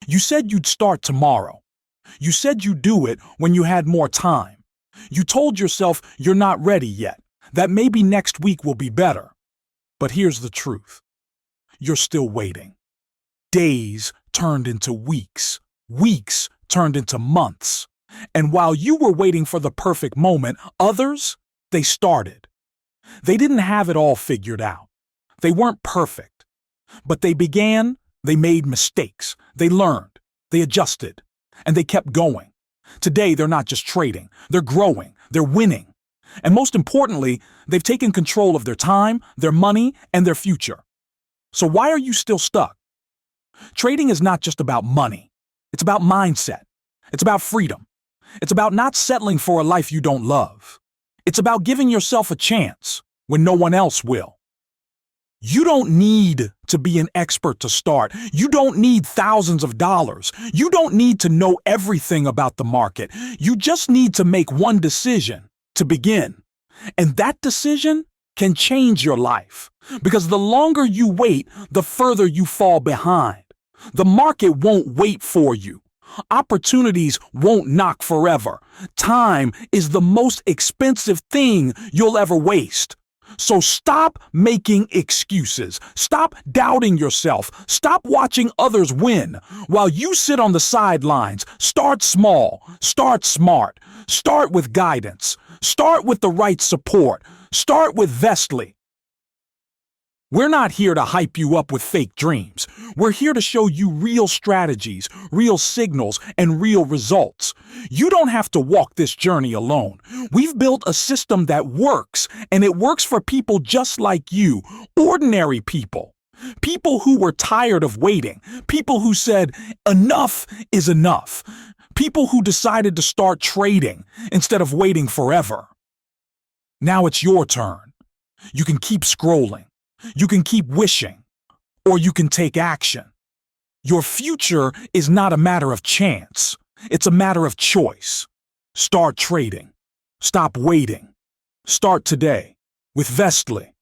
You said you'd start tomorrow. You said you'd do it when you had more time. You told yourself you're not ready yet, that maybe next week will be better. But here's the truth. You're still waiting. Days turned into weeks. Weeks turned into months. And while you were waiting for the perfect moment, others, they started. They didn't have it all figured out. They weren't perfect. But they began, they made mistakes, they learned, they adjusted, and they kept going. Today, they're not just trading, they're growing, they're winning. And most importantly, they've taken control of their time, their money, and their future. So why are you still stuck? Trading is not just about money. It's about mindset. It's about freedom. It's about not settling for a life you don't love. It's about giving yourself a chance when no one else will. You don't need to be an expert to start. You don't need thousands of dollars. You don't need to know everything about the market. You just need to make one decision to begin. And that decision can change your life. Because the longer you wait, the further you fall behind. The market won't wait for you. Opportunities won't knock forever. Time is the most expensive thing you'll ever waste. So stop making excuses. Stop doubting yourself. Stop watching others win. While you sit on the sidelines, start small. Start smart. Start with guidance. Start with the right support. Start with Vestlye. We're not here to hype you up with fake dreams. We're here to show you real strategies, real signals, and real results. You don't have to walk this journey alone. We've built a system that works, and it works for people just like you, ordinary people. People who were tired of waiting. People who said, enough is enough. People who decided to start trading instead of waiting forever. Now it's your turn. You can keep scrolling. You can keep wishing, or you can take action. Your future is not a matter of chance. It's a matter of choice. Start trading. Stop waiting. Start today with Vestlye.